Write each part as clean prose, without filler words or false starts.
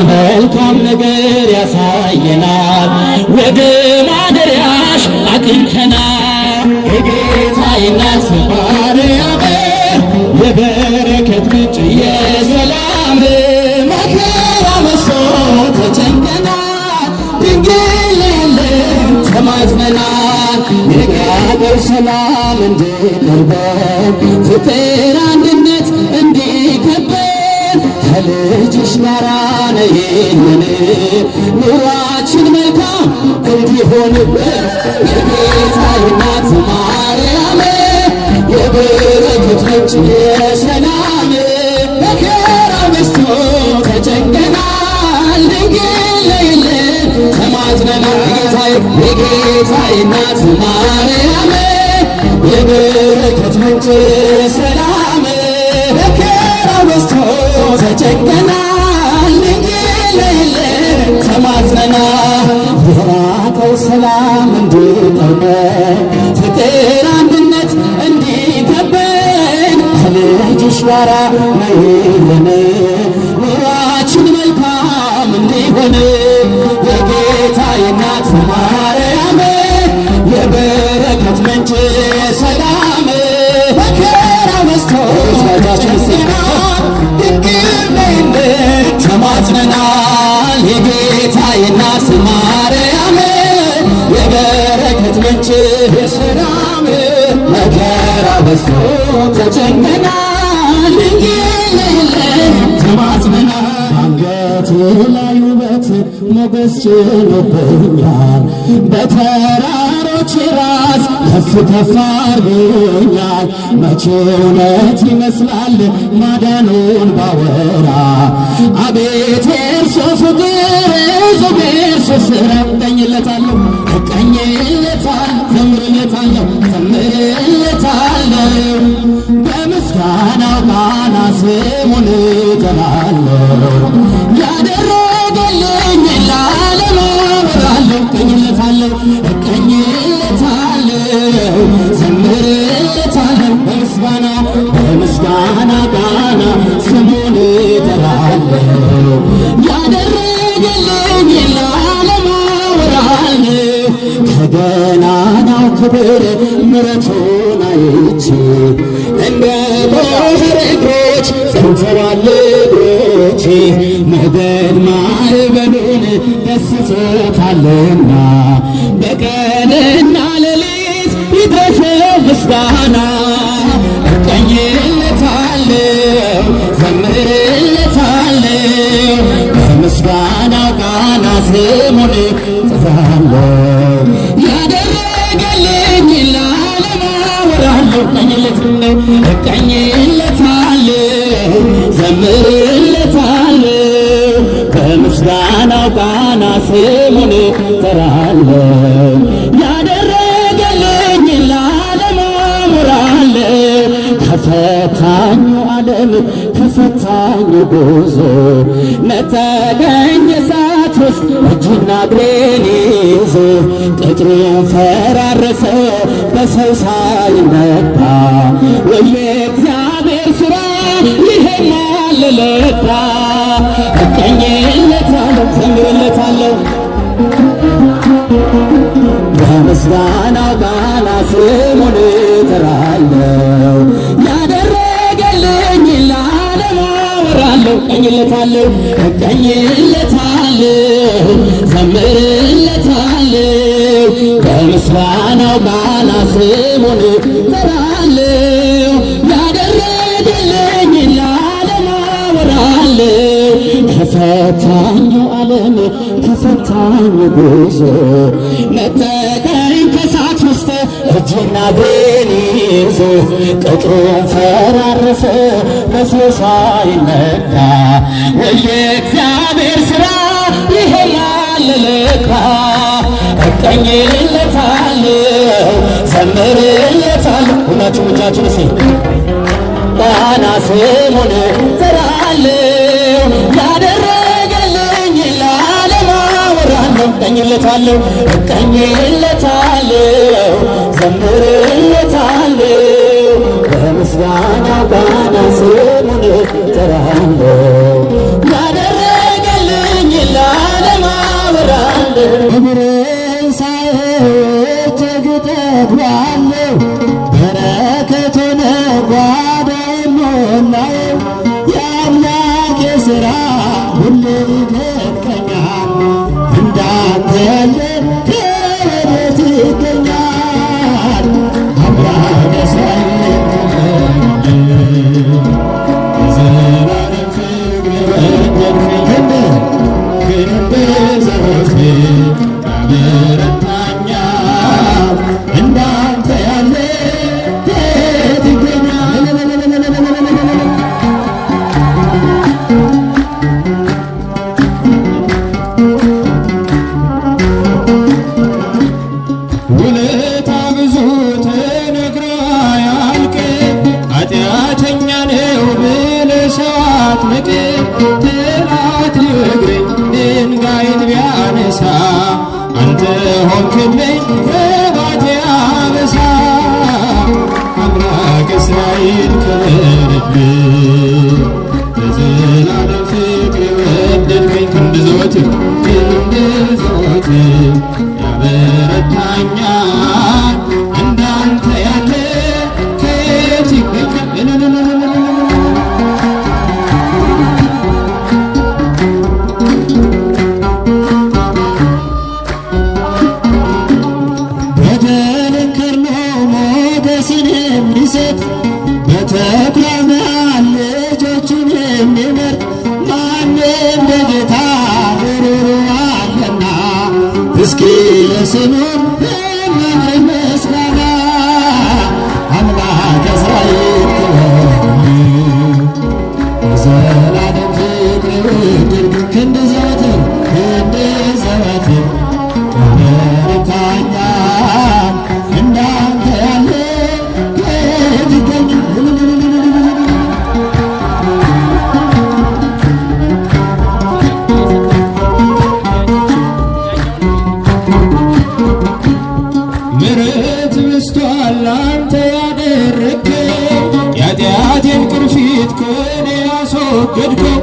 መልካም ነገር ያሳየናል ወደ ማደሪያሽ አቅንተናል የጌታዬ እናት ማርያም የበረከት ምንጭ የሰላም መከራ በዝቶ ተጨንቀናል ድንግል ተማጽነናል የእግዚአብሔር ሰላም እንዲቀርበን ፍቅር አንድነት እንዲከበን ከልጅሽ ጋራ ነይልን ኑሯችን መልካም እንዲሆንብን የጌታዬ እናት ማርያም የበረከት ምንጭ የሰላም መከራ በዝቶ ተጨንቀናል ድንግል ነይልን ተማጽነናል የጌታዬ እናት ማርያም የበረከት ምንጭ የሰላም መከራ በዝቶ ተጨንቀናል ድንግል ነይልን ተማጽነናል የራቀው ሰላም እንዲቀርበን ፍቅር አንድነት እንዲከበን ከልጅሽ ጋራ ነይልን ኑሯችን መልካም እንዲሆን የጌታዬ እናት ማርያም የበረከት ምንጭ ሰላም መከራ በዝቶ ተጨንቀናል ድንግል ነይልን ተማጽነናል የጌታዬ እናት ማርያም የበረከት ምንጭ የሰላም መከራ በዝቶ ተጨንቀናል ድንግል ነይልን ተማጽነናል አንገቴ ላይ ውበት ሞገስ ጭኖብኛል በተራሮች ራስ ከፍ ከፍ አድርጎኛል መቼ እውነት ይመስላል ማዳኑን ባወራ አቤት የእርሱ ፍቅር እሱ በእርሱ ስራ እቀኝለታለሁ ዘምርለት እጠራለሁ በምስጋናው ቃና ስሙን እጠራለሁ ያደረገልኝ ለዓለም አወራለሁ እቀኝለታለሁ ዘምርለታለሁ በምስጋና ቃና ስሙን እጠራለሁ ያደረገልኝ ለዓለም አወራለሁ ከገናናው ክብር ምሕረቱን አይቼ እንደ ባህር እግሮች ጸንተዋል እግሮቼ ሞገድ ማዕበሉን ደስቶታልና በቀንና ሌሊት ይድረሰው ምስጋና እቀኝለታለሁ ዘምርለታለሁ በምስጋናው ቃና ስሙን እጠራለሁ ያደረገልኝ ለዓለም አወራለሁ እቀኝለታለሁ ዘምርለታለሁ በምስጋናው ቃና ስሙን እጠራለሁ ያደረገልኝ ለዓለም አወራለሁ ከፈታኙ ዓለም ከፈታኙ ጉዞ ነጠቀኝ እሳት ውስጥ እጅና እግሬን ይዞ ቅጥሩን ፈራረሰ በሰው ሳይነካ የእግዚአብሔር ሥራ ይሄን አለለታ እቀኝለታለሁ ዘምርለታለሁ በምስጋናው ቃና ስሙን እጠራለሁ ያደረገልኝ ለዓለም አወራለሁ እቀኝለታለሁ ዘምርለታለሁ በምስጋናው ቃና ስሙን እጠራለሁ ያደረገልኝ ለዓለም አወራለሁ ከፈታኙ ዓለም ከፈታኙ ጉዞ ነጠቀኝ ከእሳት ውስጥ እጅና እግሬን ይዞ ቅጥሩን ፈራረሰ በሰው ሳይነካ የእግዚአብሔር ሥራ ይሄን አለለካ እቀኝለታለሁ ዘምርለታለሁ ሁላችሁም እጃችሁን እስኪ ቃና ስሙን እጠራለሁ ያደረገልኝ ለዓለም አወራለሁ እቀኝለታለሁ ዘምርለታለሁ በምስጋናው ቃና ስሙን እጠራለሁ ያደረገልኝ ለዓለም አወራለሁ እግሬን ሳየው እጅግ እጠግባለሁ በረከቱን ጓዳዬን ሞላው የአምላኬ ሥራ ሁሌ ይደንቀኛል እንዳንተ ያለ ከወዴት ይገኛል አምላክ እስራኤል ዘላለም ፍቅር ወደድከኝ ክንድ ዘወትር ያበረታኛል እንዳንተ ያለ የት ይገኛል ውለታ ብዙ ተነግሮ አያልቅ ኃጢአተኛ ነው ብለህ ሰው አትንቅ ጠላት ሊወግረኝ ድንጋይን ቢያነሳ አንተ ሆንክልኝ ረባቴ አበሳ አምላክ እስራኤል ክበርልኝ ለዘላለም ፍቅር ወደድከኝ ክንድ ዘወትር ያበረታኛል እንዳንተ ያለ ከየት ይገኛል በደልን ከርሞ ሞገስን የሚሰጥ በተኩላ መሃል ልጆቹን የሚመርጥ ማን እንደ ጌታ ሩሩ አለና እስኪ ለስሙ እናቅርብ ምስጋና አምላክ እስራኤል ዘላለም ፍቅር ወደድከኝ ክንድ ዘወትር ያበረታኛል እንዳንተ ያለ የት ይገኛል ምሕረት በዝቷል ላንተ ያደረግከው የኃጢአቴን ቅርፊት ከእኔ ያስወገድከው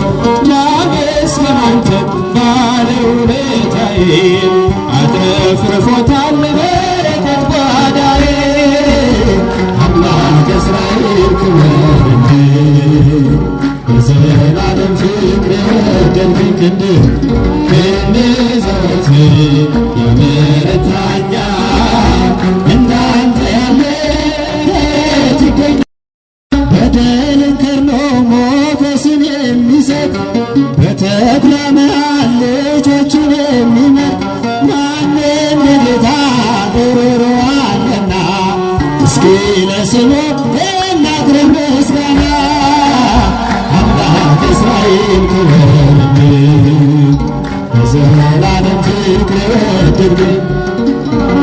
ላመስግን አንተን ባለውለታዬ አትረፍርፎታል በረከት ጓዳዬ አምላከ እስራኤል ክበርልኝ በዘላለም ፍቅር የወደድከኝ ክንድህ ዘወትር ያበረታኛል እንዳንተ ያለ የት ይገኛል? በደልን ከርኖ ሞገስን የሚሰጥ በተድላ መሃል ልጆቹን የሚመርጥ ማን እንደ ጌታ ሩሩ አለና እስኪ ለስሙ እናቅርብ ምስጋና አምላከ እስራኤል ክበርልኝ በዘላለም ፍቅር የወደድከኝ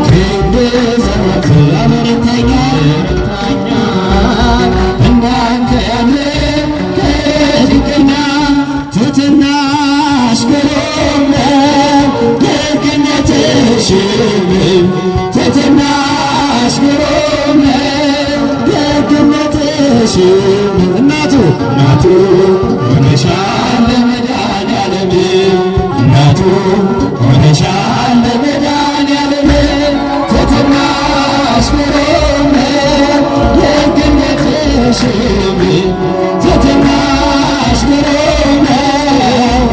ክንድህ ዘወትር ያበረታኛል እንዳንተ ያለ ከየት ይገኛል? ትሕትናሽ ግሩም ነው ደግነትሽም ትሕትናሽ ግሩም ነው ደግነትሽም እናቱ ሆነሻል ለመድኃኔዓለም እናቱ ሆነሻል ለመድኃኔዓለም ትሕትናሽ ግሩም ነው ደግነትሽም ትሕትናሽ ግሩም ነው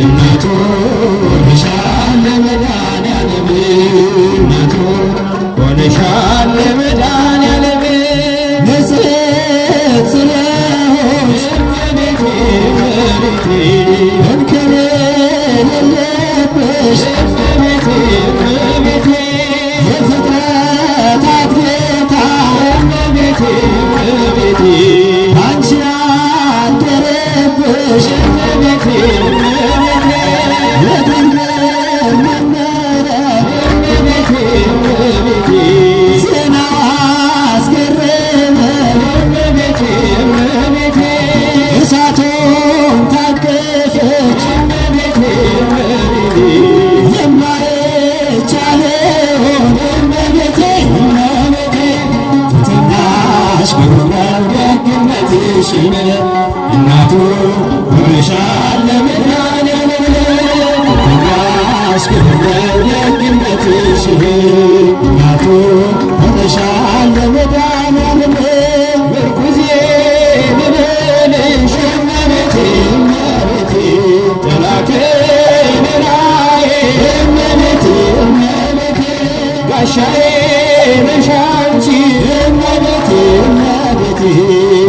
እናቱ ሆነሻል ለመድኃኔዓለም እናቱ ሆነሻል ለመድኃኔዓለም ንጽሕት ስለሆንሽ እመቤቴ እንከን የሌለብሽ እመቤቴ የፍጥረታት ጌታ እመቤቴ አንቺ ያደረብሽ እመቤቴ የድንግል መመሪያ እመቤቴ ዜናዋ አስገረመን እመቤቴ እሳቱን ታቀፈች እመቤቴ የማይቻለውን እመቤቴ ትሕትናሽ ግሩም ነው ደግነትሽ እናቱ ሆነሻል ለመድኃኔዓለም ትሕትናሽ ግሩም ነው ደግነትሽ እናቱ ሆነሻል ለመድኃኔዓለም ምርኩዜ ልበልሽ እመቤቴ ጥላ ከለላዬ እመቤቴ ጋሻዬ ነሽ አንቺ እመቤቴ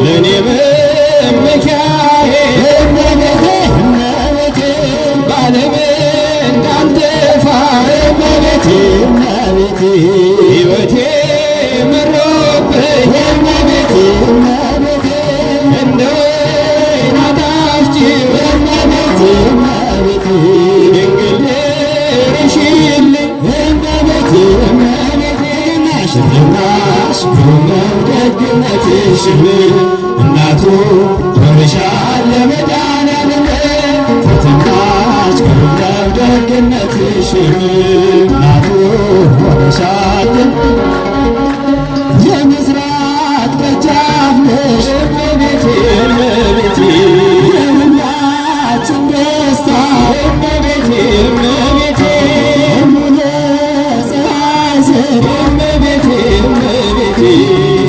ለእኔ መመኪያዬ እመቤቴ በዓለም እንዳልጠፋ እመቤቴ ሕይወቴ መሮብኝ እመቤቴ እንደ ወይን አጣፍጭኝ እመቤቴ ድንግል ድረሽልኝ እመቤቴ ትሕትናሽ ግሩም ነው ደግነትሽ እናቱ ሆነሻል ለመድኃኔዓለም ትሕትናሽ ግሩም ነው ደግነትሽ እናቱ ሆነሻል የምስራቅ ደጃፍ ነሽ እመቤቴ የሁላችን ደስታ እመቤቴ እሙለ ፀሐይ ዘር እመቤቴ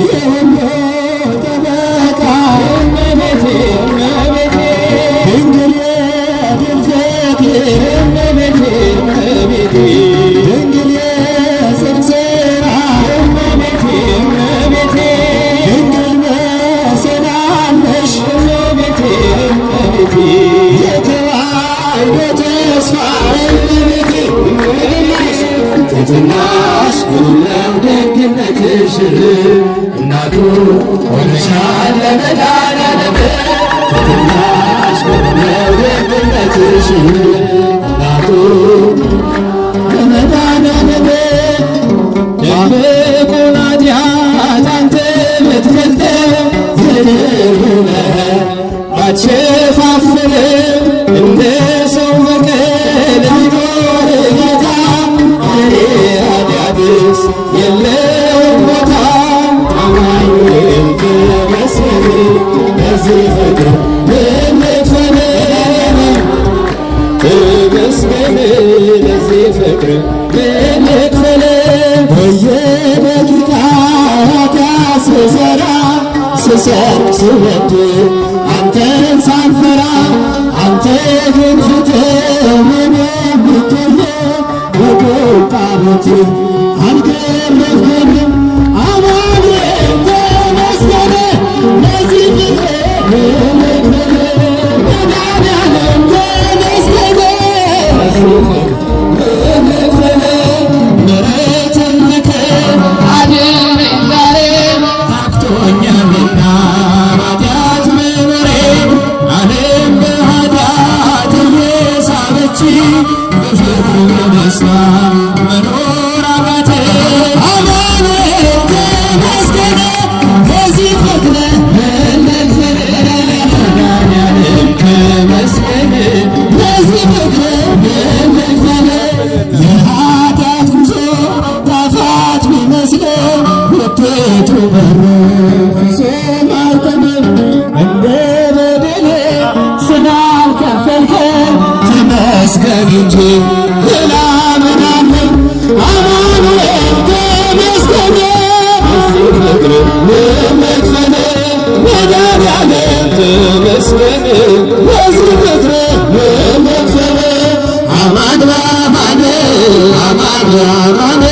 የሁሉ ጠበቃ እመቤቴ ድንግል የድል ፈትል እመቤቴ ድንግል የጽድቅ ሥራ እመቤቴ ድንግል መሰናለሽ እመቤቴ የተዋሕዶ ተስፋ እመቤቴ ትሕትናሽ ግሩም ነው ደግነትሽ እናቱ ሆነሻል ለመድኃኔዓለም ትሕትናሽ ግሩም ነው ደግነትሽ እናቱ ለመድኃኔዓለም ደብቁን ኃጢአት አንተ ብትገልጠው ዝርዝር ባትሸፋፍንም እንደ ሰው በቀል ቢኖር ጌታ የለውም ቦታ አማኑኤል ተመስገን ለዚህ ፍቅር ልክፈል ተመስገን ለዚህ ፍቅር ልክፈል በየደቂቃው ኃጢአት ስሰራ ስሰርቅ ስወድ አንተን ሳልፈራ አንተ ግን ፍትህ ምን ብትል በቁጣ ቤትህ አልገረፍከኝም አማኑኤል ተመስገን ለዚህ ፍቅር መድኃኒዓለም ተመስገን ምሕረትን ልከህ አድነኝ ዛሬ ታክቶኛልና ኃጢአት መኖሬ ዓለም በኃጢአት እየሳበችኝ በፍቅር በደስታ መኖር አቃተኝ አማኑኤል ተመስገን ለዚህ ፍቅር ልክፈል መድኃኒዓለም ተመስገን ለዚህ ፍቅር ልክፈል የኃጢአት ጉዞ ጣፋጭ ቢመስልም ውጤቱ በሩ ፍጹም አልተመም እንደ በደሌ ስላልከፈልከኝ ተመስገን እንጂ ሌላ ምን አለኝ አማኑኤል ተመስገን ለዚህ ፍቅር ልክፈል መድኃኒዓለም ተመስገን ለዚህ ፍቅር ልክፈል አማን በአማን አማን በአማን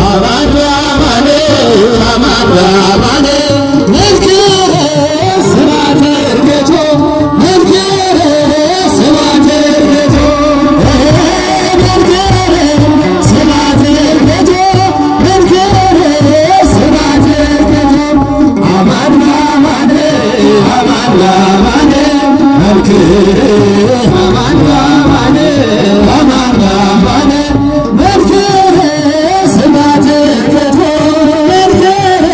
አማን በአማን አማን በአማን መንክር ስብሐተ ዕርገቱ መንክር ስብሐተ ዕርገቱ መንክር ስብሐተ ዕርገቱ መንክር ስብሐተ ዕርገቱ አማን በአማን አማን በአማን መንክር አማን በአማን አማን በአማን መንክር ስብሐተ ዕርገቱ መንክር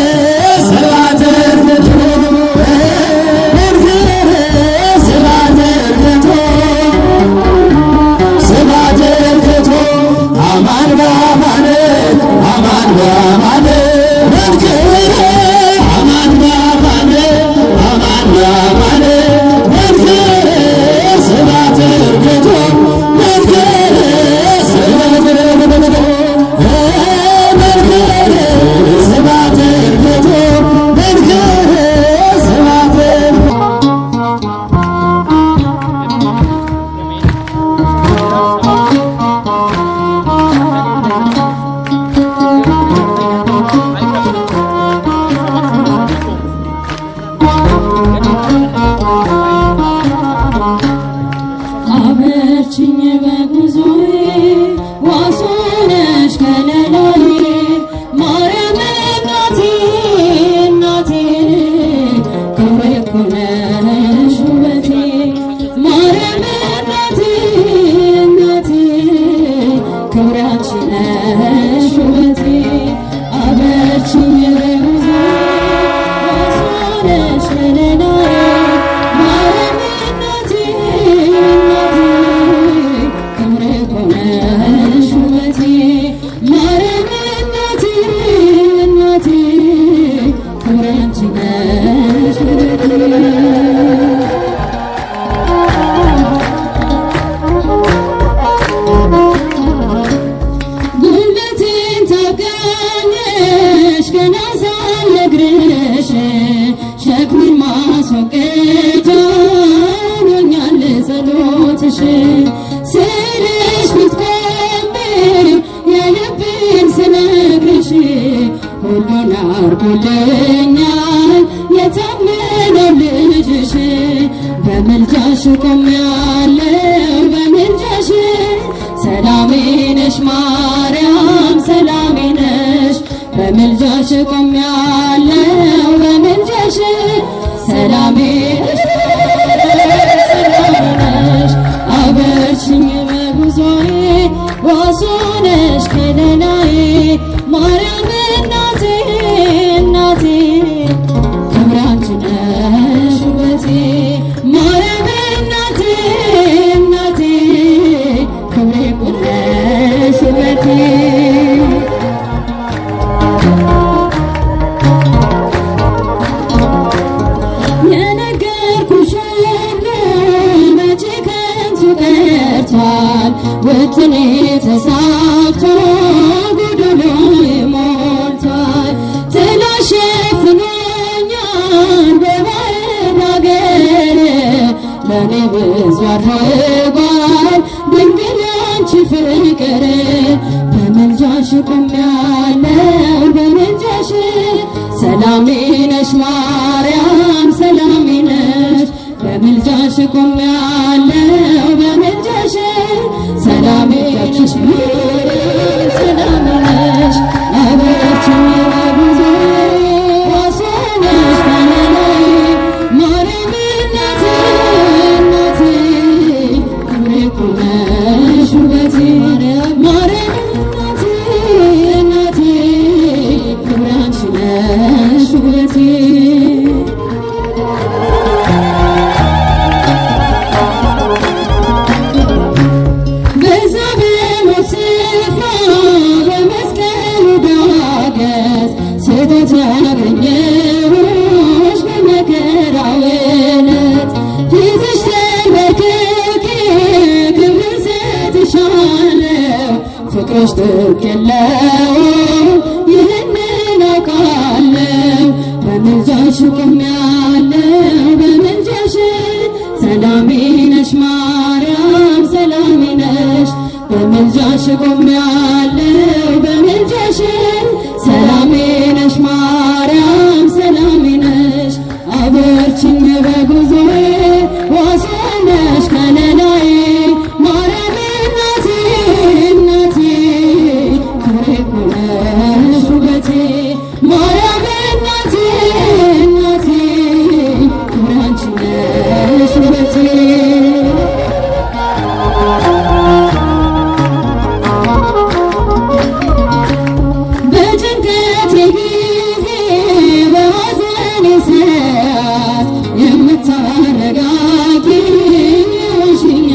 ስብሐተ ዕርገቱ መንክር ስብሐተ ዕርገቱ ስብሐተ ዕርገቱ አማን በአማን አማን በአማን መንክር አማን በአማን አማን በአማን መንክር ስብሐተ ዕርገቱ መንክር ስብሐተ ዕርገቱ መንክር ስብሐተ ዕርገቱ መንክር ስብሐተ ዕርገቱ አበርችኝ በጉዞዬ ዋስ ሆነሽ ከለላዬ ማርያም እናቴ እናቴ ክብሬ እኮ ነሽ ውበቴ ማርያም እናቴ እናቴ ክብሬ አንቺ ነሽ ውበቴ አበርችኝ በጉዞዬ ዋስ ሆነሽ ከለላዬ ማርያም እናቴ እናቴ ክብሬ እኮ ነሽ ውበቴ ማርያም እናቴ እናቴ ክብሬ አንቺ ነሽ ውበቴ ጉልበቴን ታውቂያለሽ ገና ሳልነግርሽ ሸክሜን ማስወገጃ ሆኖኛል ጸሎትሽ ስልሽ ፊት ቆሜ የልቤን ስነግርሽ ሁሉን አድርጎልኛል የታመነው ልጅሽ በምልጃሽ ቆሜያለሁ በምልጃሽ ሰላሜ ነሽ ማርያም ሰላሜ ነሽ በምልጃሽ ቆሜያለሁ በምልጃሽ ሰላሜ ሰላሜ ነሽ አበርችኝ በጉዞዬ ዋስ ሆነሽ ከለላዬ ማርያም እናቴ እናቴ ክብሬ አንቺ ነሽ ውበቴ ማርያም እናቴ እናቴ ክብሬ እኮ ነሽ ውበቴ ብዙ አድርጓል ድንግል ያንቺ ፍቅር በምልጃሽ ቆሜያለሁ በምልጃሽ ሰላሜ ነሽ ማርያም ሰላሜ ነሽ በምልጃሽ ቆሜያለሁ በምልጃሽ ሰላሜ ነሽ ሰላሜ ነሽ አበረችኝ በጉዞዬ ዋሴ ነሽ ከለላዬ ማርያም እናቴ እናቴ ክብሬ እኮ ነሽ ውበቴ ማርያም እናቴ እናቴ ክብሬ አንቺ ነሽ ውበቴ ስህተት ያገኘሁሽ በመከራው ዕለት ፊትሽ ተንበርክኬ ክብር ሰጥሻለሁ ፍቅርሽ ጥልቅ የለውም ይህንን አውቃለሁ በምልጃሽ ቆሜያለሁ በምልጃሽ ሰላሜ ነሽ ማርያም ሰላሜ ነሽ በምልጃሽ ቆሜያለሁ በምልጃሽ ሰላሜ ነሽ ማርያም ሰላሜ ነሽ አበርችኝ በጉዞዬ ዋሴ ነሽ ከለላዬ ማርያም እናቴ እናቴ ክብሬ እኮ ነሽ ውበቴ ማርያም እናቴ እናቴ ክብሬ አንቺ ነሽ ውበቴ የምታረጋጊኝ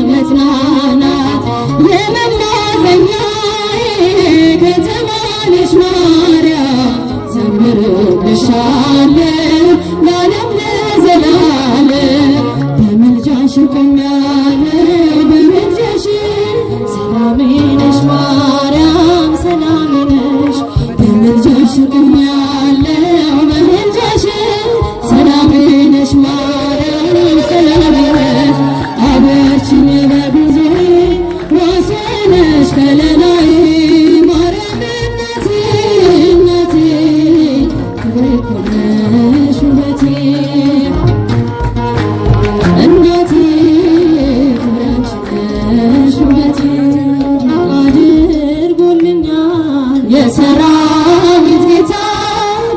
መጽናናት የመማፀኛዬ ከተማ ነሽ ማርያም ዘምርልሻለሁ ለዓለም ለዘላለም በምልጃሽ ቆሜያለሁ በምልጃሽ ሰላሜ ነሽ ማርያም ሰላሜ ነሽ በምልጃሽ ቆሜያለሁ በምልጃሽ ሰላሜ ነሽ ማርያም ሰላሜ ነሽ አበርችኝ በጉዞዬ ዋሴ ነሽ ከለላዬ ማርያም እናቴ እናቴ ክብሬ እኮ ነሽ ውበቴ እናቴ ክብሬ አንቺ ነሽ ውበቴ አድርጎልኛል የሰራዊት ጌታ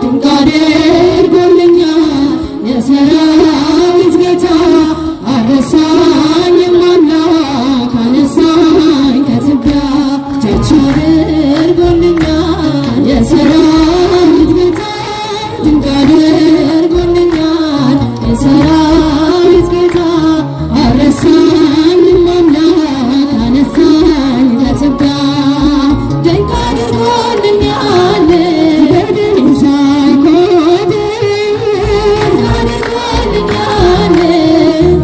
ድንቅ አድርጎልኛል የሰራዊት ጌታ አረሳኝም አምላክ አነሳኝ ከትቢያ እጆቹ አድርጎልኛል የሰራዊት ጌታ ድንቅ አድርጎልኛል የሰራዊት ጌታ አረሳኝም አምላክ አነሳኝ ከትቢያ ድንቅ አድርጎልኛል በደሌን ሳይቆጥር አድርጎልኛል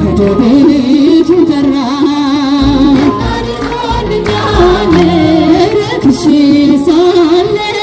ወደ ቤቱ ጠራኝ አድርጎልኛል ረክሼ ሳለሁ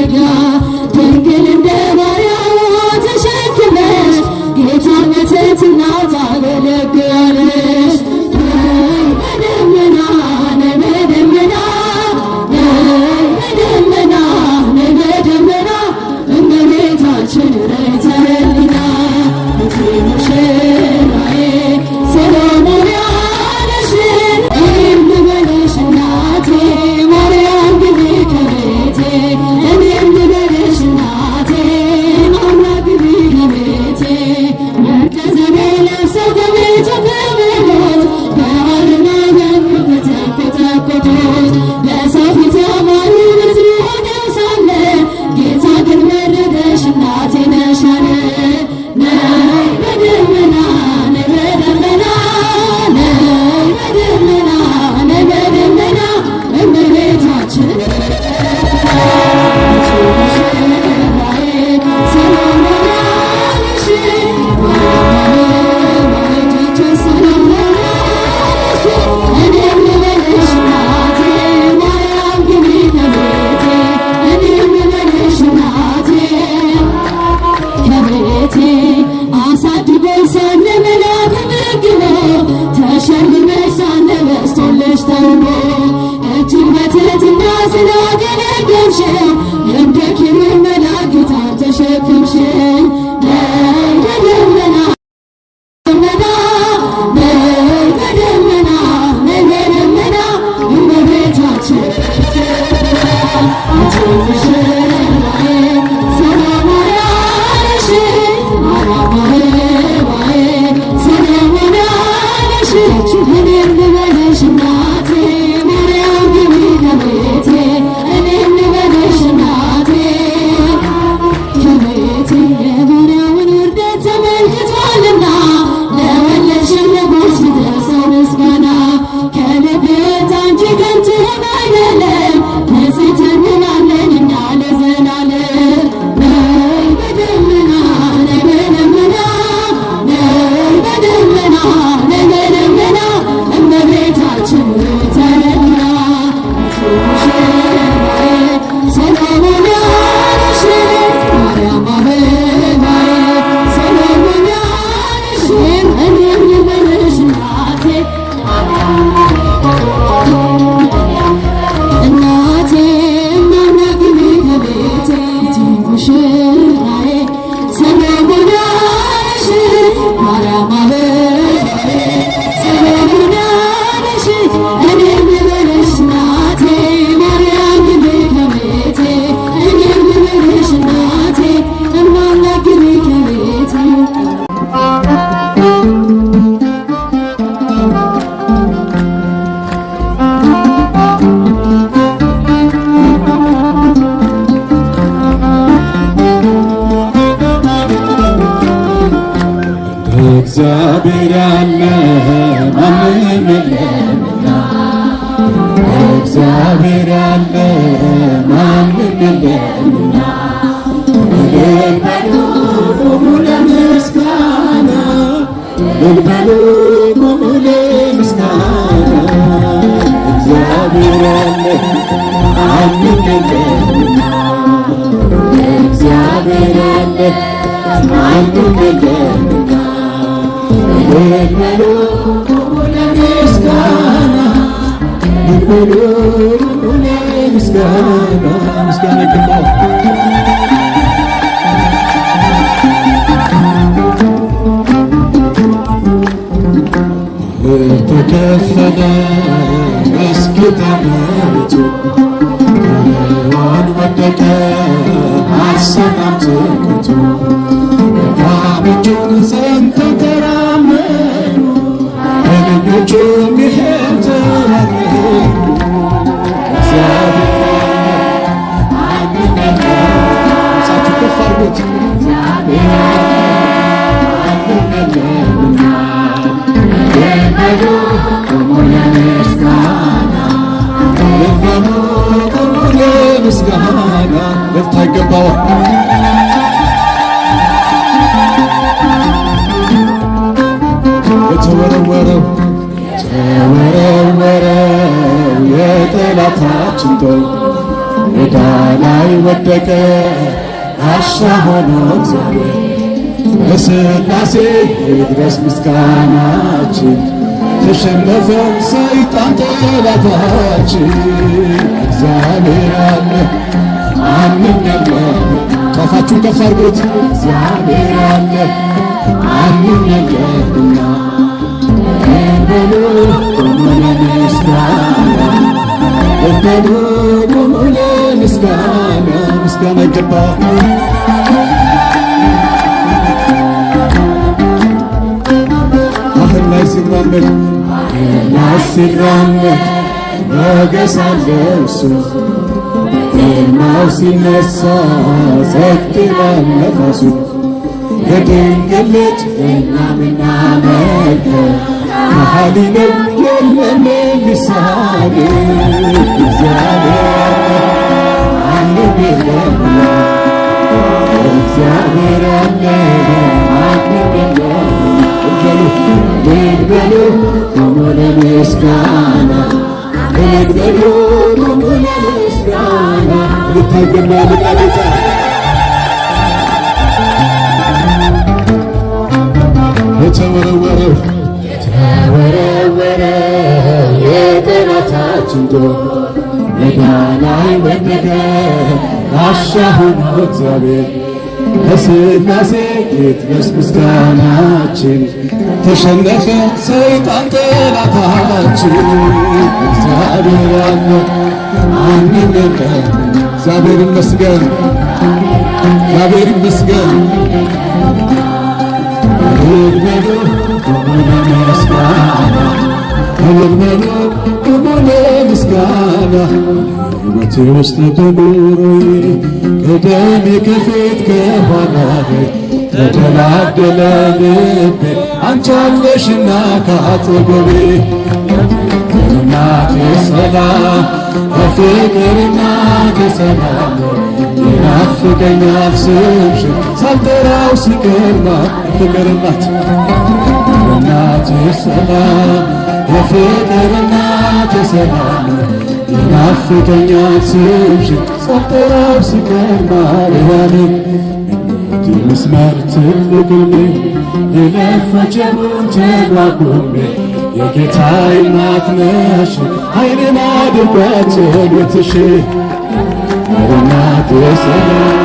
መጠጊያ ድንግል እንደ ባሪያዋ ተሸክመሽ ጌታን በትሕትና ታገለግያለሽ። ነይ በደመና ነይ በደመና ነይ በደመና ነይ በደመና እመቤታችን ረድኤተ ሕሊና ሙሽራዬ ሰሎሞን ያለሽ እኔም ልበልሽ እናቴ ማርያም ግቢ ከቤቴ እኔም ልበልሽ እናቴ አምላክ ግቢ ከቤቴ ወርቀ ዘቤ ለብሰው ከቤቱ ከመሞት በሐርና በዕንቁ ከተንቆጠቆጡት በሰው ፊት ያማሩ ምድር ሆነው ሳለ ጌታ ግን መረጠሽ እናቴ ነሽ አለ። ነይ በደመና ነይ በደመና ነይ በደመና ነይ በደመና እመቤታችን ሙሽራዬ ሰሎሞን ያለሽ ማለዳችን ሰሎሞን ያለሽ እኔም ልበልሽ እናቴ ማርያም ግቢ ከቤቴ እኔም ልበልሽ እናቴ ከቤቴ አሳድጎኝ ሳለ መላኩ መግቦ ተሸልመሽ ሳለ በስቶልሽ ተውቦ እጅግ በትሕትና ስላገለገልሽው እንደ ኪሩብ መልአክ ጌታን ተሸክምሽው። ነይ በደመና ደመና ነይ በደመና ነይ በደመና እመቤታችን ሙሽራዬ ሰሎሞን ያለሽ ማርያም አበባዬ ሰሎሞን ያለሽ እኔም ልበልሽ እናቴ ማርያም ግቢ ከቤቴ እኔም ልበልሽ እናቴ ከቤቴ የባሪያውን ውርደት ተመልክቷልና ለወለድሽው ንጉሥ ይድረሰው ምስጋና ከልብ አንቺ ከንቱ ሆኖ አይደለም ንጽሕት እንላለን እኛ ለዘላለም። ነይ በደመና ነይ በደመና ነይ በደመና ነይ በደመና እመቤታችን ተረድና ሙሽራዬ ሰሎሞን ያለሽ ማርያም አበባዬ ሰሎሞን ያለሽ እኔም ልበልሽ እናቴ እናቴ አምላክ ግቢ ከቤቴ ሙሽራዬ ሰሎሞን ያለሽ ማርያም አበባዬ ሰሎሞን ያለሽ እኔም ልበልሽ እናቴ ማርያም ግቢ ከቤቴ እኔም ልበልሽ እናቴ አምላክ ግቢ ከቤቴ እግዚአብሔር ያለ ማንም የለምና እግዚአብሔር ያለ ማንም የለምና እልል በሉ ቁሙ ለምስጋና እልል በሉ ቁሙ ለምስጋና እግዚአብሔር ያለ ማንም የለምና እግዚአብሔር ያለ ማንም የለምና እልል በሉ ቁሙ ለምስጋና እልል በሉ ቁሙ ለምስጋና ምስጋና ይገባል። ተከፈለ መስጊድ ተመቱ ዋን ወደቀ አሰናም ትክቱ ጋብቹን ዘንተው ተራመዱ በልጆቹም ይሄም ተባረኩ እግዚአብሔር አንድነት ሳችሁ ከፍ አድርጉት ምስጋና ለፍታ ይገባዋል። የተወረወረው ተወረወረው የጠላታችን ጦር ሜዳ ላይ ወደቀ ጋሻ ሆኖ እግዚአብሔር ለሥላሴ ይድረስ ምስጋናችን ተሸነፈ ሰይጣን ጠላታችን እግዚአብሔር አለ ማንም የለም ጣፋችሁን ከፍ አድርጉት እግዚአብሔር አለ ማንም የለምና በሉ ቆሙ ለምስጋና በሉ ቆሙ ለምስጋና ምስጋና ይገባል ሲራመድ ሲራመድ ሞገስ አለው እሱ ግርማው ሲነሳ ጸጥ ይላል ነፋሱ የድንግል ልጅ እኛ ምናመልከው መሐሊ ነው የለም ሊሳኔ እግዚአብሔር አለ የለም እግዚአብሔር አለ በሉ ቆሙ ለምስጋና በሉ ቆሙ ለምስጋና ልታገባ ልቃጌታ የተወረወረው የጠላታችን ጦር ሜዳ ላይ ወደቀ ጋሻ ሆኖ እግዚአብሔር ለሥላሴ ይድረስ ምስጋናችን ተሸነፈ ሰይጣን ጠላታችን እግዚአብሔር አለ ማንም የለም እግዚአብሔር ይመስገን እግዚአብሔር ይመስገን በሉ ቆሙ ለምስጋና በሉ ቆሙ ለምስጋና ሕይወቴ ውስጥ በኑሮዬ ቀደሜ ከፊት ከኋላዬ ተደላደለ ልቤ አንቺ አለሽና ከአጠገቤ እናቴ ሰላም የፍቅር እናቴ ሰላም ይናፍቀኛል ስምሽን ሳልጠራው ሲቀርማ የፍቅር እናት እናቴ ሰላም የፍቅር እናቴ ሰላም ይናፍቀኛል ስምሽን ሳልጠራው ሲቀር ማርያም መስመር ትልቅልኝ የለፈጀውን ተጓጉሜ የጌታዬ እናት ነሽ ዓይኔን አድርጓት ቤትሽ እናቴ ሰላም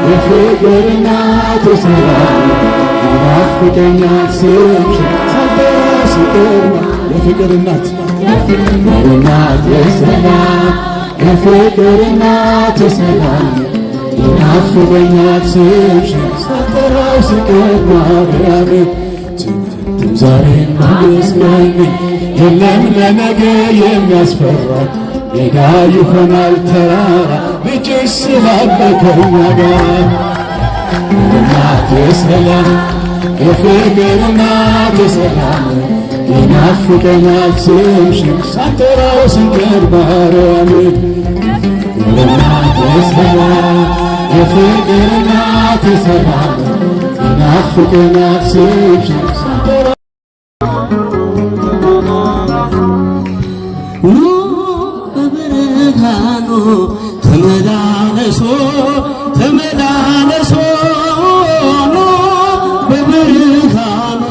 የፍቅር እናቴ ሰላም ይናፍቀኛል ስምሽን ሳልጠራው ሲቀር የፍቅር እናት እናቴ ሰላም የፍቅር እናቴ ሰላም ይናፍቀኛል ስምሽን ሳልጠራው ሲቀር ማርያም ዛሬም ማመስገን የለም ለነገ የሚያስፈራ ሜዳ ይሆናል ተራራ ልጅሽ ስላለ ከእኛ ጋር እናቴ ሰላም የፍቅር እናቴ ሰላም ይናፍቀኛል ስምሽን ሳልጠራው ሲቀር ማርያም እናቴ ሰላም የፍቅር እናቴ ሰላም ይናፍቀኛል ስምሽን ሳልጠራው በብርሃኑ ተመላለሶ ተመላለሶ በብርሃኑ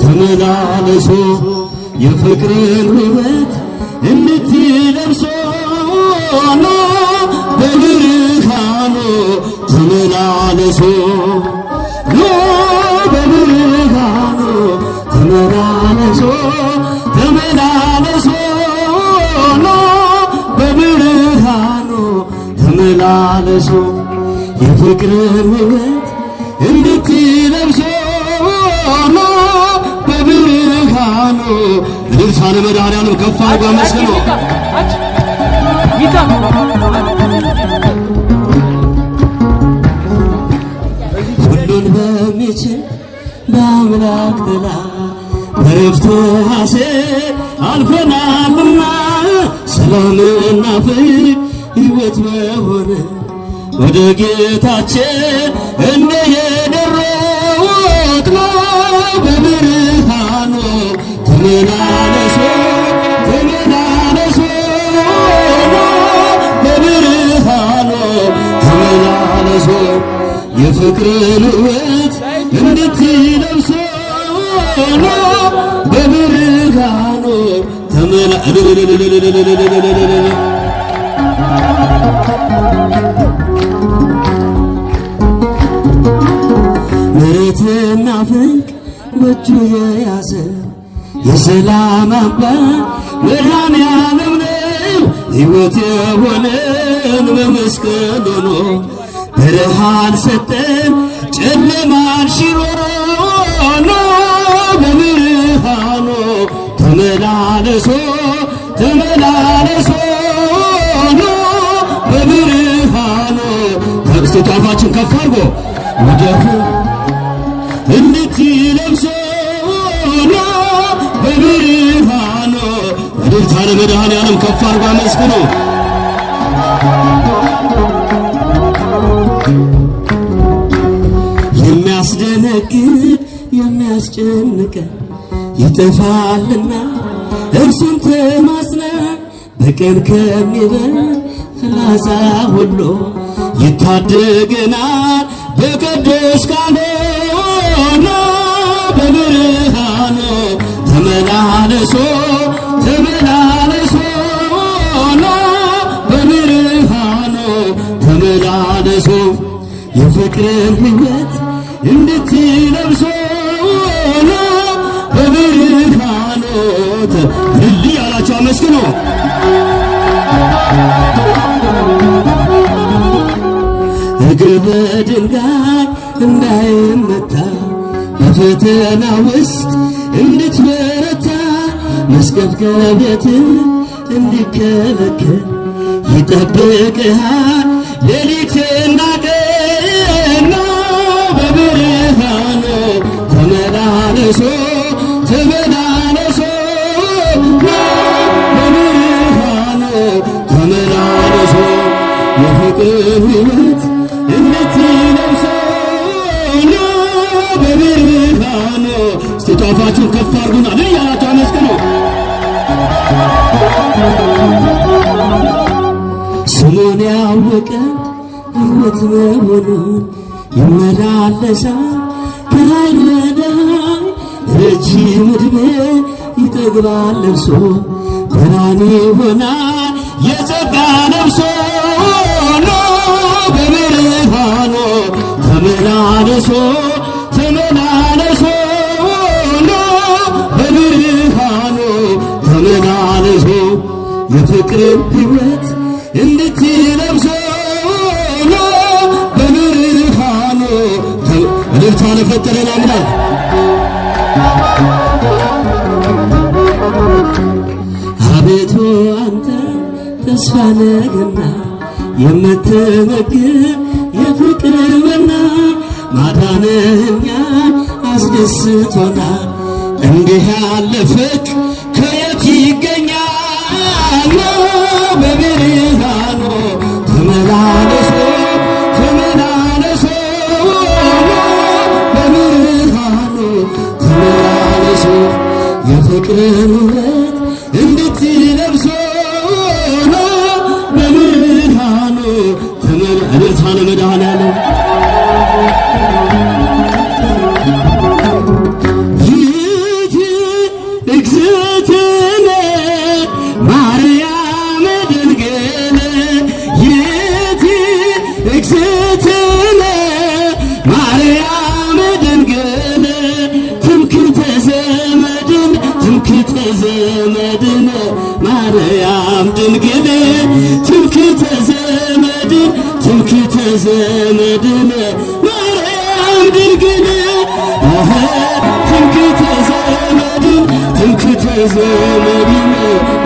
ተመላለሶ የፍቅርን ሕይወት እንድትለብሶ በብርሃኑ ተመላለሶ በብርሃኑ ተመላለሶ ተመላለሶ በብርሃኑ ተመላለሶ የፍቅርን ሕይወት እንድትለብሶ በብርሃኑ ልሳነ መድኃኔዓለም ከፍ አድርጎ መስሎ ሁሉን በሚችል በአምላክ ጥላ በረፍቱ ሐሴት አልፈናልና ሰላምና ፍቅር ሕይወት በሆነ ወደ ጌታችን እንደየደረስን በብርሃኑ ተመላለሱ ተመላለሱ በብርሃኑ የፍቅርን ውበት እንድትለብሶ በብርሃኑ ተመላ ምሕረትና ፍቅር በእጁ የያዘ የሰላም አባት መድኃኔዓለም ነው። ሕይወት የሆነን በመስቀል ሆኖ ብርሃን ሰጠን ጨለማን ሽሮ በብርሃኑ ተመላለሶ ተመላለሶ በብርሃኑ እስቲ አፋችን ከፍ አድርጎ ወደፉ እንድትለብሶ በብርሃኑ እልልታ ለመድኃኔዓለም ከፍ አድርጎ አመስግኑ። የሚያስደነግጥ የሚያስጨንቀን ይጠፋልና እርሱን ተማጽነን በቀን ከሚበል ፍላጻ ሁሉ ይታደገናል በቅዱስ ቃሉ በብርሃኑ ተመላለሶ ተመላለሶ በብርሃኑ ተመላለሶ የፍቅርን ሕይወት እንድትለብሶ በብርሃኑ ልል ያላቸው አመስግኖ እግር በድንጋይ እንዳይመታ በፈተና ውስጥ እንድትበረታ መስገብገቤት እንዲከለከል ይጠብቅሃል ሌሊትና ቀን በብርሃኑ ተመላለሶ ተመላለሶ በብርሃኑ ተመላለሶ የፍቅር ሕይወት እንድትለብሶ በብርሃኑ እስቲ ጧፋችሁን ከፍ አድርጉና ለያላችሁ አመስግኑ። ስሙን ያወቀ ሕይወት መሆኑን ይመላለሳል ከኃይል በላይ ረጅም ዕድሜ ይጠግባል እርሶ ብርሃን ይሆናል የጸጋ ለብሶ በብርሃኑ ተመላለሶ ተመላለሶ በብርሃኑ ተመላለሶ የፍቅርን ሕይወት እንድትለብሶ በብርሃኑ እልልታ ለፈጠረን አምላክ አቤቱ አንተ ተስፋ ነህና የምትመግብ የፍቅር መና ማዳንህ እኛን አስደስቶናል። እንዲህ ያለ ፍቅር ከየት ይገኛል? በብርሃኑ ተመላለሶ ተመላለሶ በብርሃኑ ተመላለሶ የፍቅርን ውበት እንድትለብሶ በብርሃኑ እልልታ ለመድኃኔዓለም ይእቲ እግዝእትነ ማርያም ድንግል ይእቲ እግዝእትነ ማርያም ድንግል ትምክህተ ዘመድን ትምክህተ ዘመድን ማርያም ድንግል ትምክህተ ዘመድን ትምክህተ ዘመድን ማርያም ድንግል ትምክህተ ዘመድን ትምክህተ ዘመድን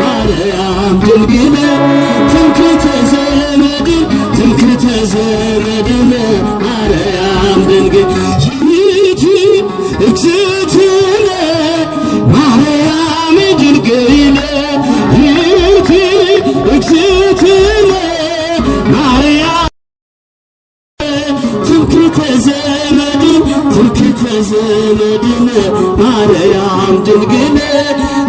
ማርያም ድንግል ትምክህተ ዘመድን ትምክህተ ዘመድን ማርያም ድንግል ይእቲ እግዝእትነ ማርያም ድንግል ይእቲ እግዝእትነ ማርያም ትምክህተ ዘመድን ትምክህተ ዘመድን ማርያም ድንግል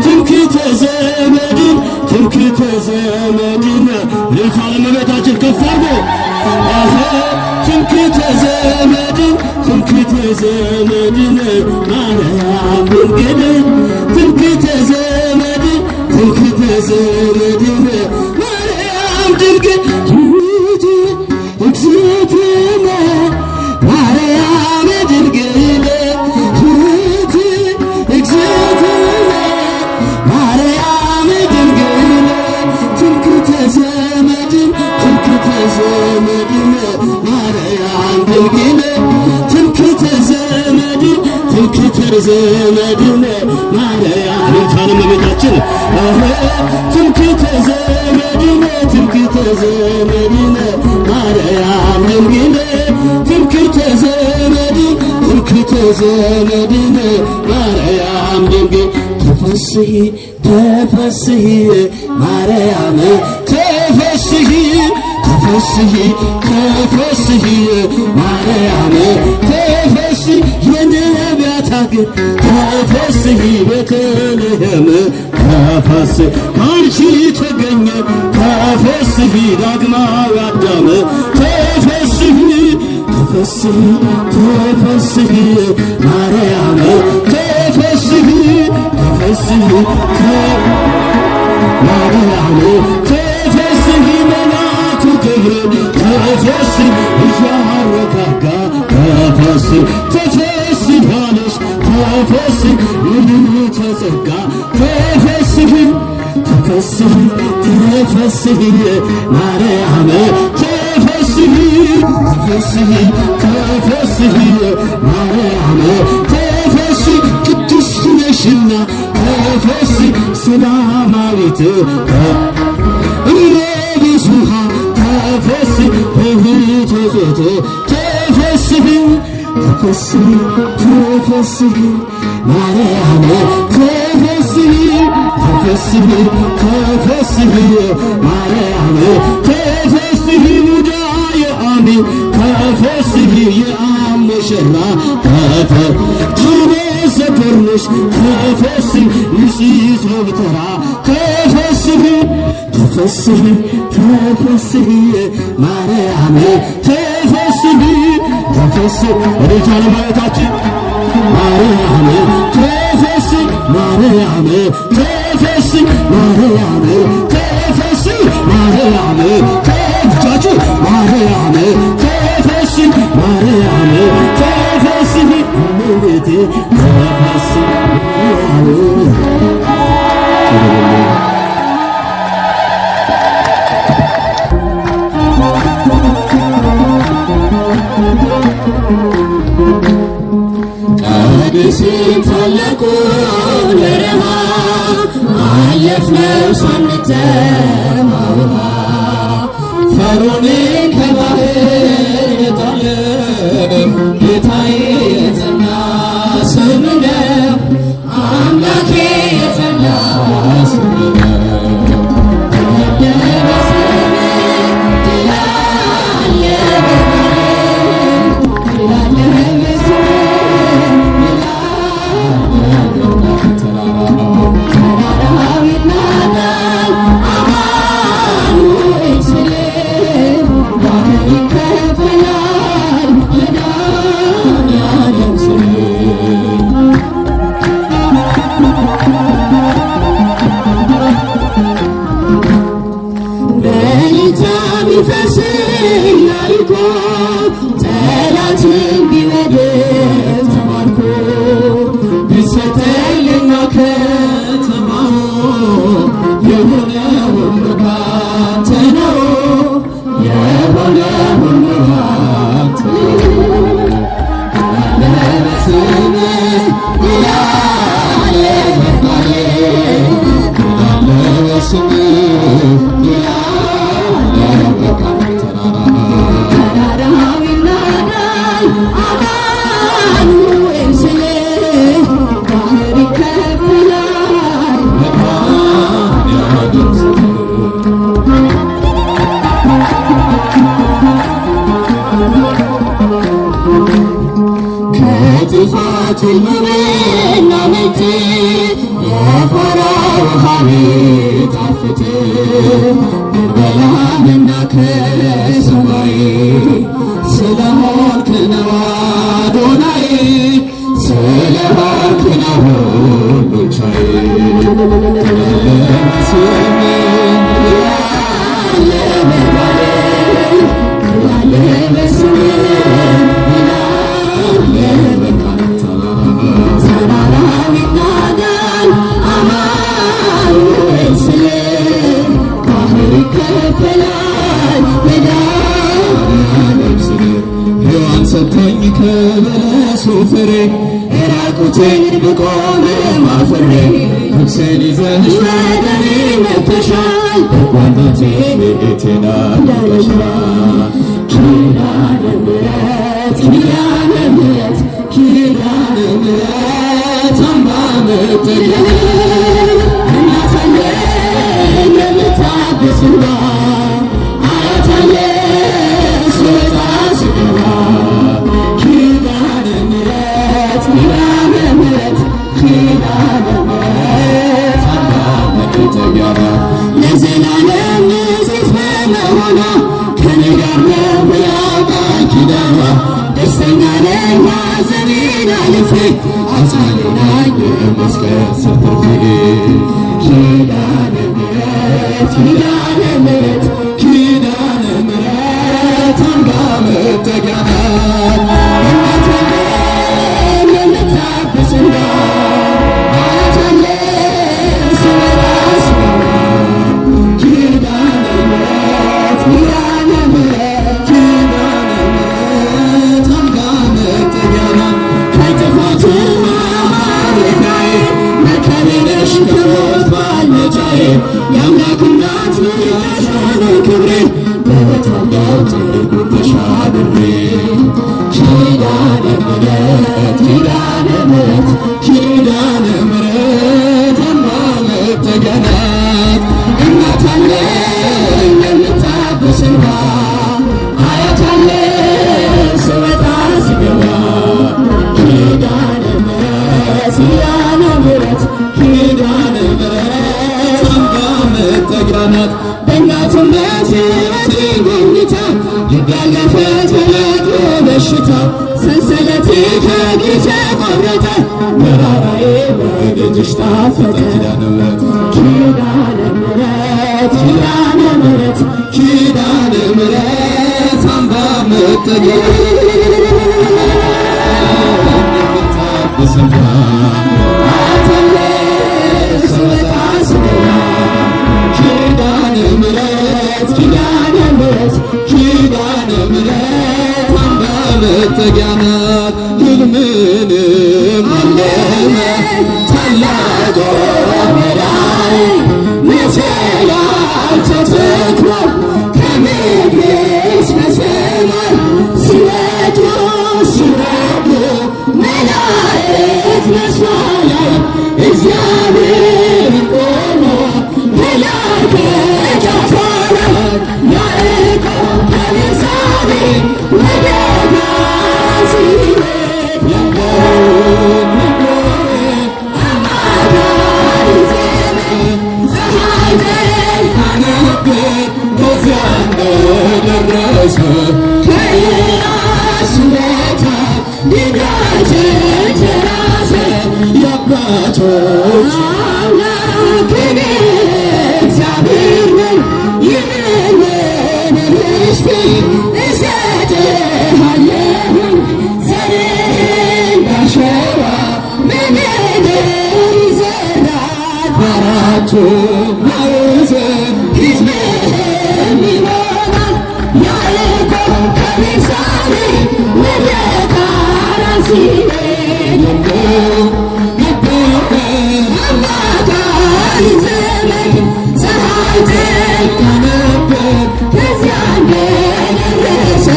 ትምክህተ ዘመድን ትምክህተ ዘመድን እልልታ ለእመቤታችን ከፍ አድርጎ ትምክህተ ዘመድን ትምክህተ ዘመድን ማርያም ድንግል ትምክህተ ዘመድን ትምክህተ ዘመድን ማርያም ድንግል እግዝእትነ ማርያም ድንግል እግዝእትነ ማርያም ድንግል ትምክህተ ዘመድን ትምክህተ ዘመድን ማርያም ድንግል ትምክህተ ዘመድን ትምክህተ ዘመድን ማርያም ልታንም እመቤታችን ትምክህተ ዘመድን ትምክህተ ዘመድን ማርያም ድንግል ትምክህተ ዘመድን ትምክህተ ዘመድን ማርያም ድንግል ተፈሥሒ ተፈሥሒ ማርያም ተፈሥሒ ተፈሥሒ ተፈሥሒ ማርያም ተፈሥሒ የነቢያት አገር ተፈሥሒ ቤተልሔም ተፈሥሒ ካንቺ ተገኘ ተፈሥሒ ዳግማዊ አዳም ተፈሥሒ ተፈሥሒ ተፈሥሒ ማርያም ተፈሥሒ ተፈሥሒ ማርያም ተፈሥሒ መልአኩ ገብርኤል ተፈሥሒ እያረጋጋ ተፈሥሒ ተፈሥሒ አለሽ ተፈሥሒ ምልዕተ ጸጋ ተፈሥሒ ተፈሥሒ ተፈሥሒ ማርያም ተፈሥሒ ተፈሥሒ ተፈሥሒ ማርያም ተፈሥሒ ቅድስት ነሽና ተፈሥሒ ሰላማዊት እመብዙኃን ተፈሥሒ እኅተ ጾት ተፈሥሒ ተፈሥሒ ተፈሥሒ ማርያም ተፈሥሒ ተፈሥሒ ተፈሥሒ ማርያም ተፈሥሒ ሙዳየ አሜን ተፈሥሒ የአብ ሙሽራ ተመሰገንሽ ተፈሥሒ ንጽሕት ወብተራ ተፈሥሒ ተፈሥሒ ተፈሥሒ ማርያም ተፈሥሒ ተፈሥሒ ወደቻለ ማለታችን ማርያም ተፈሥሒ ማርያም ተፈሥሒ ማርያም ተፈሥሒ ማርያም ተፈሥሒ ማርያም ተፈሥሒ ማርያም ተፈሥሒ እመቤቴ ተፈሥሒ ቅዱሳን ታላቁ በረሃ አለፍነው ሳንጠማ ውሃ ፈርዖንን ከባሕር የጣለ ጌታዬ የጸና ስም ነው አምላኬ የጸና ስም ነው ጠላትን ቢወድቅ ተማርኮ ቢሰጠኝና ከተማው የሆነ ሁሉ ካንተ ነው የሆነ ሁሉ ካንተ ለበስምህ ይላል መባዬ ለበስምህ ይላል ተራራው ይናዳል አማኑኤል ስልህ ባህር ይከፍላል ከጥፋት ልበና መት የፋራው ውሃ ቢጣፍጥ ብበላምና ከሰማይ ስለ ከበለሱ ፍሬ ራቁቴን ብቆም አፍሬ ልብሴን ይዘሽ ወደ እኔ መጥተሻል በጓደቴ ቤቴን አድርገሻል። ኪዳነ ምሕረት ኪዳነ ምሕረት ኪዳነ ምሕረት አምባ መጠጊያ እናት አለኝ የምታብስ እንባ አያት አለኝ ስወጣ ስገባ ኪዳነ ምሕረት ኪዳነ ምሕረት ኪዳነ ምሕረት አምባ መጠጊያ ለዘላለም ንጽሕት በመሆኗ ከኔ ጋር ነው ያው ቃል ኪዳኗ ደስተኛ ነኝ ሐዘኔን አልፌ አጽናኛኝ የመስቀል ስር ትርፌ ኪዳነ ምሕረት ኪዳነ ምሕረት ኪዳነ ምሕረት አምባ መጠጊያ ናት እናት አለኝ የምታብስ እንባ አያት አለኝ ስወጣ ስገባ ኪዳነ ምሕረት ኪዳነ ምሕረት ኪዳነ ምሕረት አምባ መጠጊያ ናት ከጥፋት ማረፊያዬ መከሬ ነሽ ከሞት ማምለጫዬ የአምላክ እናት ነሽ ሆነ ክብሬ በታላቅ ጽድቅ ተሻግሬ ኪዳነ ምሕረት ኪዳነ ምሕረት ኪዳነ ምሕረት አምባ መጠጊያ ናት እናት አለኝ የምታብስ እንባ አያት አለኝ ስወጣ ስገባ ኪዳነ ምሕረት ኪዳነ ምሕረት ኪዳነ ምሕረት አምባ መጠጊያ ናት በእናትነት ሕይወቴ ጎብኝታ ልቤ ተለቅሎ በሽታ ሰንሰለቴ ከእግሬ ተቆረጠ መራራዬ በደጅሽ ጣፈጠ ኪዳነ ምሕረት ኪዳነ ምሕረት ኪዳነ ምሕረት ኪዳነ ምሕረት አምባ መጠጊያ የምታብስ እንባ አያት አለኝ ስወጣ ስገባ ኪዳነ ምሕረት ኪዳነ ምሕረት ኪዳነ ምሕረት አምባ መጠጊያ ናት ሕልምንም አለመ ታላቁ መዳኔ መሰላል ተተክሎ ከምድር እስከ ሰማይ ሲወጡ ሲወርዱ መላእክት መስዋዕት እግዚአብሔር ቆሞ መላከ ጫፎራ ያዕቆብ ከቤርሳቤህ ወደ ጋር ሲሄድ ያለውን አማካሪ ዘመን ፀሐይ ተካነበት ከዚያ እንደደረሰ ከኢያሱ በታች ድንጋይ ተንተራሰ የአባቶች አምላክ እኔ እግዚአብሔር ነኝ ይህንን ርስት እሰጥሃለሁኝ ዘርህን እንዳሸዋ በምድር ይዘራል በአራቱ ማዕዘን ሕዝብህም ይሆናል ያዕቆብ ከቤርሳቤህ ወደ ካራን ሲሄድ አማካሪ ዘመን ፀሐይ ተካነበት ከዚያ እንደደረሰ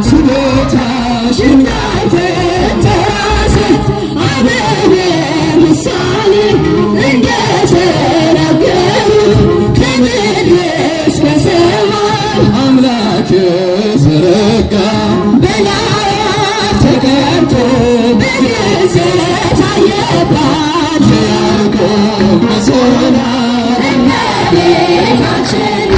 ስጦታሽ ድንጋይ ተንተራሰ አበበ ምሳሌ እንደተናገሩት ከምድር እስከ ሰማይ አምላክ ዘረጋ በላያት ተቀምጦ በግልጽ ታየባት ያዕቆብ መሰላል እመቤታችን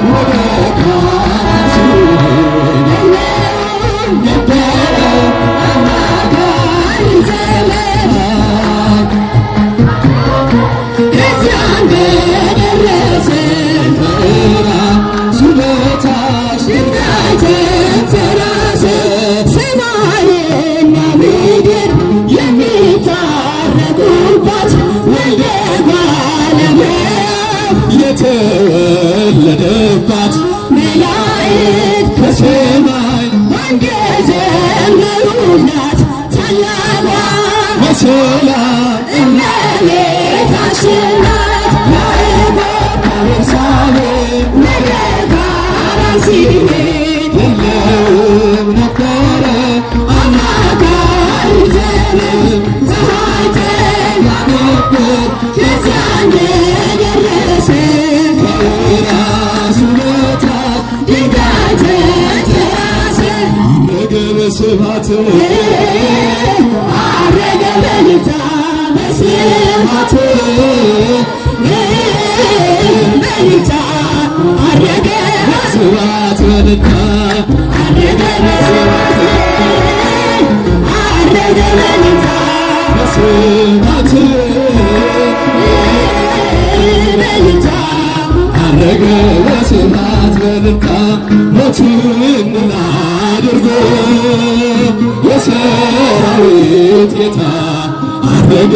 ወደ ካራን ሲሄድ ነበረ አማካሪ ዘመን ከዚያ እንደደረሰ ከኢያሱ በታች ድንጋይ ተንተራሰ ሰማይና ምድር የሚታረቁባት ወልደ ባለሙያው የተወለደባት መላእክት በሰማይ ባንድ የዘመሩላት ታላቋ በሰላም እመቤታችን ናት። ያዕቆብ ከቤርሳቤህ ወደ ካራን ሲሄድ የለውም ነበረ አማካሪ ዘመድ ፀሐይ ተጋነበት ከዚያ እንደደረሰ የራሱ መታት ድንጋይ ተንተራሰ ነገ በስብሐት አረገ በልታ በስብሐት በልታ አረገ ስብሐት በልታ አረገ በስብሐት አረገ በልታ በስብሐት በልታ አረገ በስብሐት በልታ ሞትን አድርጎ የሰራዊት ጌታ አረገ